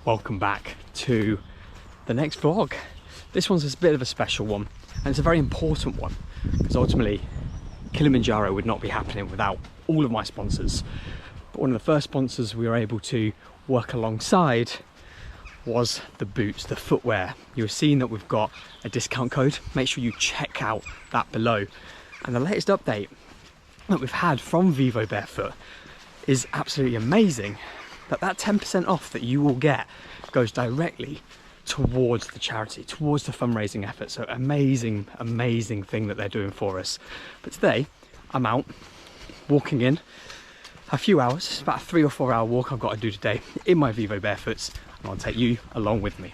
welcome back to the next vlog. This one's a bit of a special one, and it's a very important one because ultimately Kilimanjaro would not be happening without all of my sponsors. But one of the first sponsors we were able to work alongside was the boots, the footwear. You're seeing that we've got a discount code. Make sure you check out that below. And the latest update that we've had from Vivo Barefoot is absolutely amazing. That 10% off that you will get goes directly towards the charity, towards the fundraising effort. So amazing thing that they're doing for us. But today I'm out walking in a few hours. It's about a 3 or 4 hour walk I've got to do today in my Vivo Barefoots, and I'll take you along with me.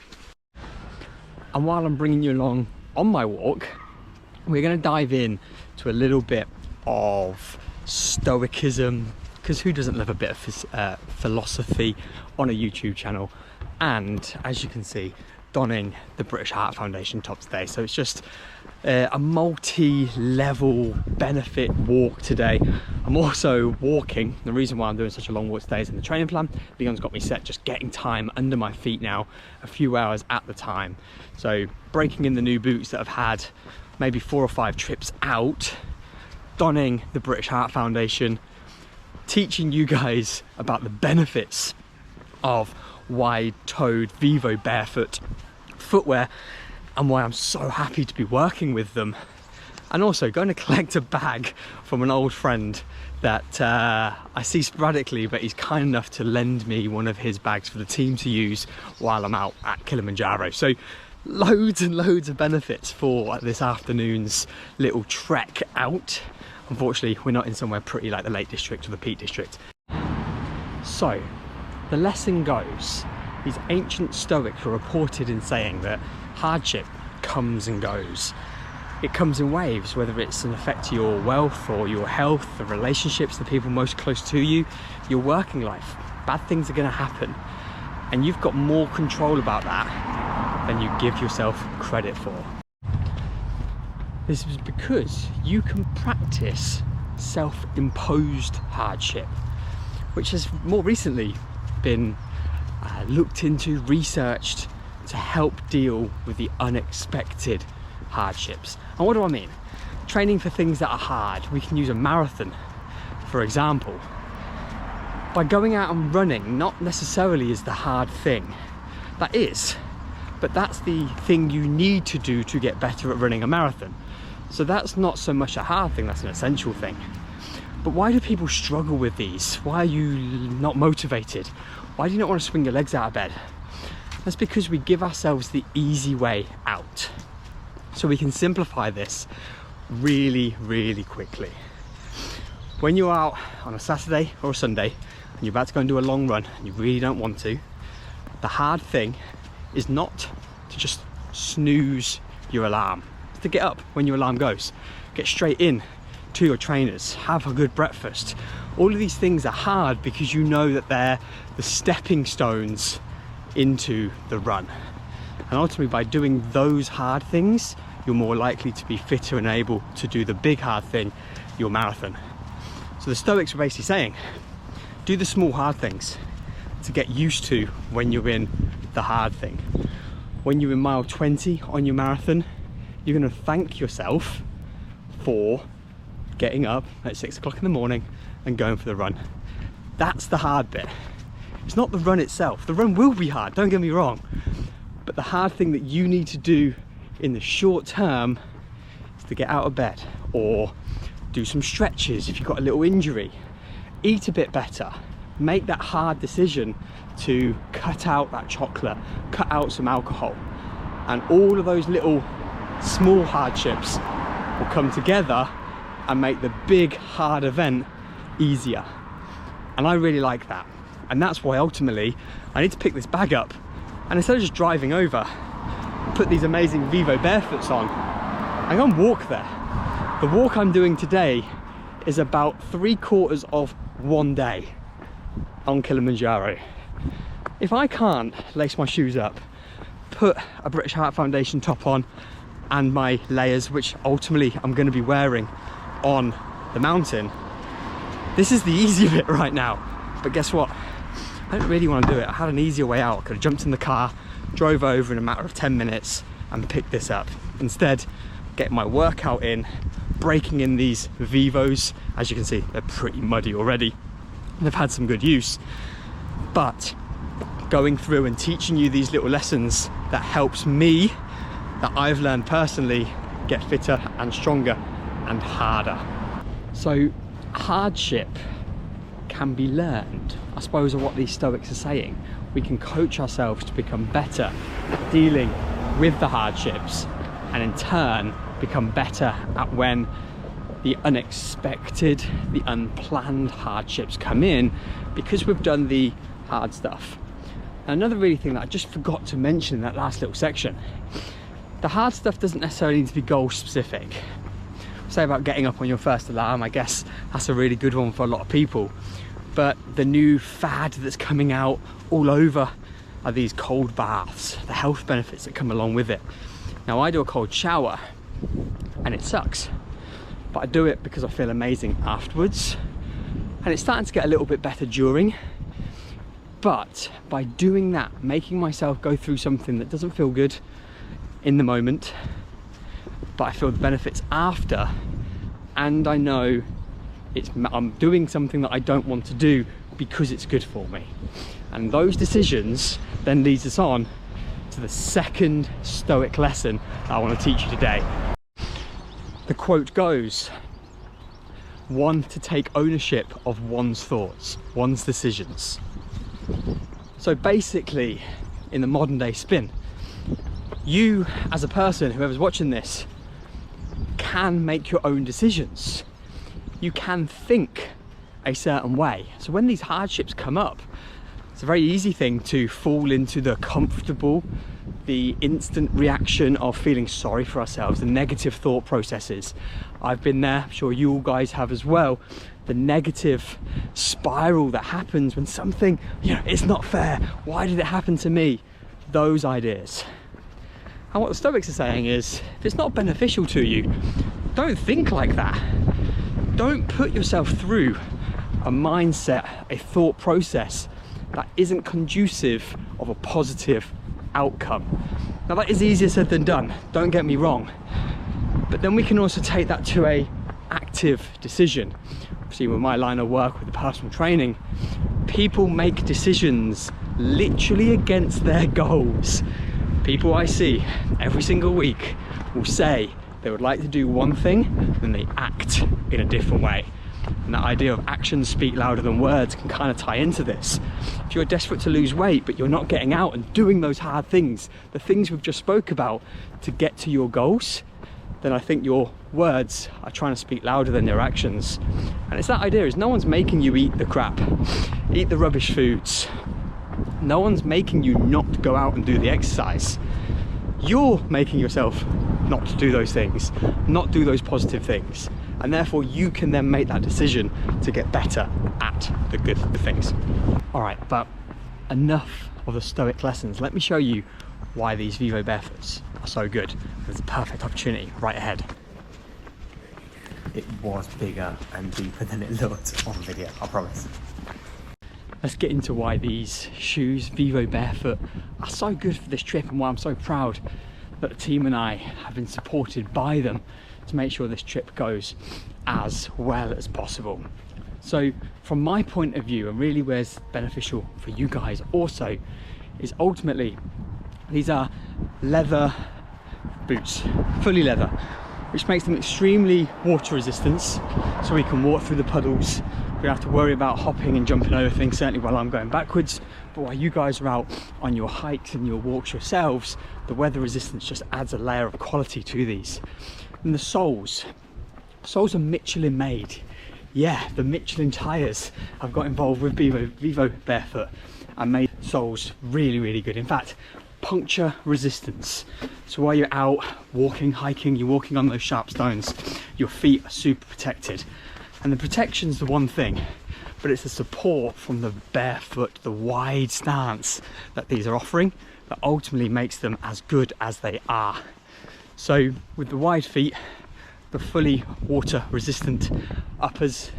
And while I'm bringing you along on my walk, we're going to dive in to a little bit of Stoicism, because who doesn't love a bit of philosophy on a YouTube channel? And as you can see, donning the British Heart Foundation top today. So it's just a multi-level benefit walk today. I'm also walking. The reason why I'm doing such a long walk today is in the training plan. Leon's got me set just getting time under my feet now, a few hours at the time. So breaking in the new boots that I've had maybe 4 or 5 trips out, donning the British Heart Foundation, teaching you guys about the benefits of wide-toed Vivo Barefoot footwear and why I'm so happy to be working with them, and also going to collect a bag from an old friend that I see sporadically, but he's kind enough to lend me one of his bags for the team to use while I'm out at Kilimanjaro. So loads and loads of benefits for this afternoon's little trek out. Unfortunately, we're not in somewhere pretty like the Lake District or the Peak District. So the lesson goes, these ancient Stoics were reported in saying that hardship comes and goes. It comes in waves, whether it's an effect to your wealth or your health, the relationships, the people most close to you, your working life. Bad things are going to happen, and you've got more control about that than you give yourself credit for. This is because you can practice self-imposed hardship, which has more recently been looked into, researched to help deal with the unexpected hardships. And what do I mean? Training for things that are hard. We can use a marathon, for example. By going out and running, not necessarily is the hard thing. That is, but that's the thing you need to do to get better at running a marathon. So that's not so much a hard thing, that's an essential thing. But why do people struggle with these? Why are you not motivated? Why do you not want to swing your legs out of bed? That's because we give ourselves the easy way out. So we can simplify this really, really quickly. When you're out on a Saturday or a Sunday and you're about to go and do a long run and you really don't want to, the hard thing is not to just snooze your alarm. It's to get up when your alarm goes. Get straight in to your trainers, have a good breakfast. All of these things are hard because you know that they're the stepping stones into the run. And ultimately, by doing those hard things, you're more likely to be fitter and able to do the big hard thing, your marathon. So the Stoics were basically saying, do the small hard things to get used to when you're in the hard thing. When you're in mile 20 on your marathon, you're going to thank yourself for getting up at 6 o'clock in the morning and going for the run. That's the hard bit. It's not the run itself. The run will be hard, don't get me wrong, but the hard thing that you need to do in the short term is to get out of bed or do some stretches if you've got a little injury, eat a bit better, make that hard decision to cut out that chocolate, cut out some alcohol, and all of those little small hardships will come together and make the big hard event easier. And I really like that, and that's why ultimately I need to pick this bag up, and instead of just driving over, put these amazing Vivo Barefoots on and go and walk there. The walk I'm doing today is about 3/4 of one day on Kilimanjaro. If I can't lace my shoes up, put a British Heart Foundation top on and my layers, which ultimately I'm going to be wearing on the mountain, this is the easy bit right now. But guess what? I didn't really want to do it. I had an easier way out. I could have jumped in the car, drove over in a matter of 10 minutes and picked this up. Instead, getting my workout in, breaking in these Vivos. As you can see, they're pretty muddy already. They've had some good use, but going through and teaching you these little lessons that helps me, that I've learned personally, get fitter and stronger and harder. So hardship can be learned, I suppose, are what these Stoics are saying. We can coach ourselves to become better at dealing with the hardships, and in turn become better at when the unexpected, the unplanned hardships come in, because we've done the hard stuff. And another really thing that I just forgot to mention in that last little section, the hard stuff doesn't necessarily need to be goal specific. Say about getting up on your first alarm, I guess that's a really good one for a lot of people. But the new fad that's coming out all over are these cold baths, the health benefits that come along with it. Now, I do a cold shower and it sucks, but I do it because I feel amazing afterwards, and it's starting to get a little bit better during. But by doing that, making myself go through something that doesn't feel good in the moment, but I feel the benefits after, and I know I'm doing something that I don't want to do because it's good for me. And those decisions then leads us on to the second Stoic lesson that I want to teach you today. The quote goes, one to take ownership of one's thoughts, one's decisions. So basically, in the modern day spin, you as a person, whoever's watching this, can make your own decisions. You can think a certain way. So when these hardships come up, it's a very easy thing to fall into the comfortable, the instant reaction of feeling sorry for ourselves, the negative thought processes. I've been there, I'm sure you all guys have as well. The negative spiral that happens when something, it's not fair. Why did it happen to me? Those ideas. And what the Stoics are saying is, if it's not beneficial to you, don't think like that. Don't put yourself through a mindset, a thought process that isn't conducive of a positive outcome. Now, that is easier said than done, don't get me wrong, but then we can also take that to a active decision. See, with my line of work with the personal training, people make decisions literally against their goals. People I see every single week will say they would like to do one thing, then they act in a different way. And that idea of actions speak louder than words can kind of tie into this. If you're desperate to lose weight, but you're not getting out and doing those hard things, the things we've just spoke about to get to your goals, then I think your words are trying to speak louder than your actions. And it's that idea, is no one's making you eat the crap, eat the rubbish foods. No one's making you not go out and do the exercise. You're making yourself not to do those things, not do those positive things. And therefore you can then make that decision to get better at the good things. All right, but enough of the Stoic lessons. Let me show you why these Vivo Barefoots are so good. There's a perfect opportunity right ahead. It was bigger and deeper than it looked on video, I promise. Let's get into why these shoes, Vivo Barefoot, are so good for this trip, and why I'm so proud that the team and I have been supported by them to make sure this trip goes as well as possible. So from my point of view, and really where's beneficial for you guys also, is ultimately these are leather boots, fully leather, which makes them extremely water resistant, so we can walk through the puddles. We don't have to worry about hopping and jumping over things, certainly while I'm going backwards, but while you guys are out on your hikes and your walks yourselves, the weather resistance just adds a layer of quality to these. And the soles are Michelin made. Yeah, the Michelin tires have got involved with Vivo Barefoot and made soles really, really good. In fact, puncture resistance. So while you're out walking, hiking, you're walking on those sharp stones, your feet are super protected. And the protection's the one thing, but it's the support from the barefoot, the wide stance that these are offering, that ultimately makes them as good as they are. So with the wide feet, the fully water resistant uppers,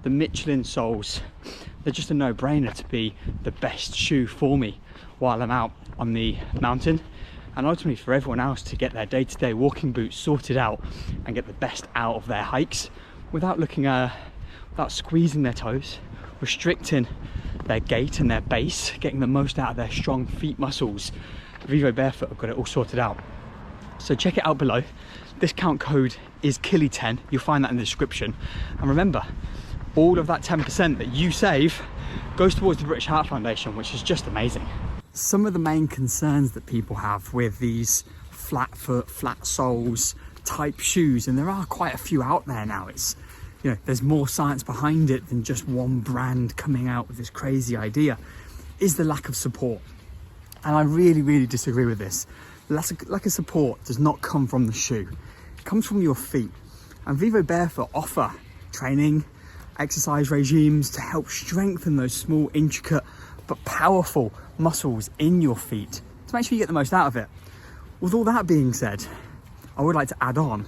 the Michelin soles, they're just a no-brainer to be the best shoe for me while I'm out on the mountain, and ultimately for everyone else to get their day-to-day walking boots sorted out and get the best out of their hikes without without squeezing their toes, restricting their gait and their base, getting the most out of their strong feet muscles. Vivo Barefoot have got it all sorted out. So check it out below. Discount code is KILI10. You'll find that in the description. And remember, all of that 10% that you save goes towards the British Heart Foundation, which is just amazing. Some of the main concerns that people have with these flat foot, flat soles type shoes, and there are quite a few out there now, it's, you know, there's more science behind it than just one brand coming out with this crazy idea, is the lack of support. And I really disagree with this. Lack of support does not come from the shoe, it comes from your feet. And Vivo Barefoot offer training, exercise regimes to help strengthen those small, intricate but powerful muscles in your feet to make sure you get the most out of it. With all that being said, I would like to add on,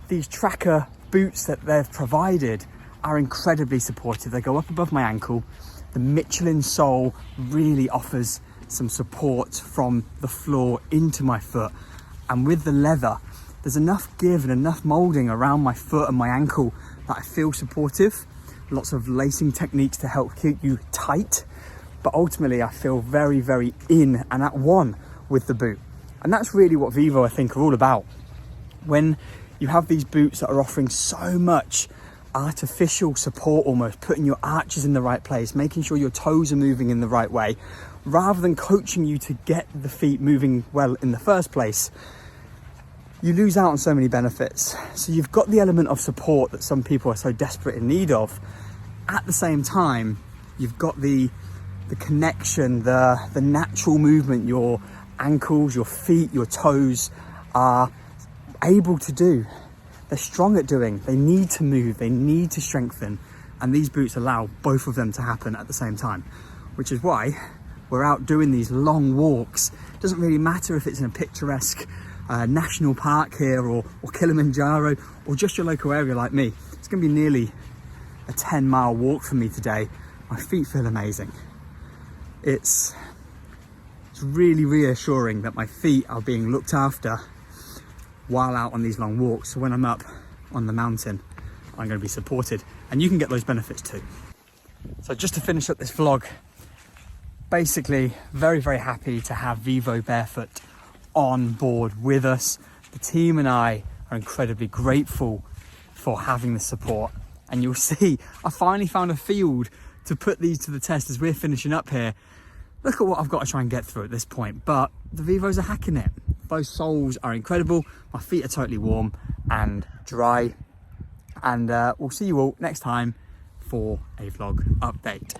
these tracker boots that they've provided are incredibly supportive. They go up above my ankle. The Michelin sole really offers some support from the floor into my foot, and with the leather there's enough give and enough molding around my foot and my ankle that I feel supportive. Lots of lacing techniques to help keep you tight, but ultimately I feel very in and at one with the boot. And that's really what Vivo, I think, are all about. When you have these boots that are offering so much artificial support, almost putting your arches in the right place, making sure your toes are moving in the right way, rather than coaching you to get the feet moving well in the first place, you lose out on so many benefits. So you've got the element of support that some people are so desperate in need of. At the same time, you've got the connection, the natural movement your ankles, your feet, your toes are able to do. They're strong at doing. They need to move, they need to strengthen, and these boots allow both of them to happen at the same time, which is why we're out doing these long walks. It doesn't really matter if it's in a picturesque national park here or Kilimanjaro or just your local area like me. It's going to be nearly a 10-mile walk for me today. My feet feel amazing. It's really reassuring that my feet are being looked after while out on these long walks. So when I'm up on the mountain, I'm going to be supported, and you can get those benefits too. So just to finish up this vlog, basically very happy to have Vivo Barefoot on board with us. The team and I are incredibly grateful for having the support, and you'll see I finally found a field to put these to the test as we're finishing up here. Look at what I've got to try and get through at this point, but the Vivos are hacking it. Those soles are incredible. My feet are totally warm and dry, and we'll see you all next time for a vlog update.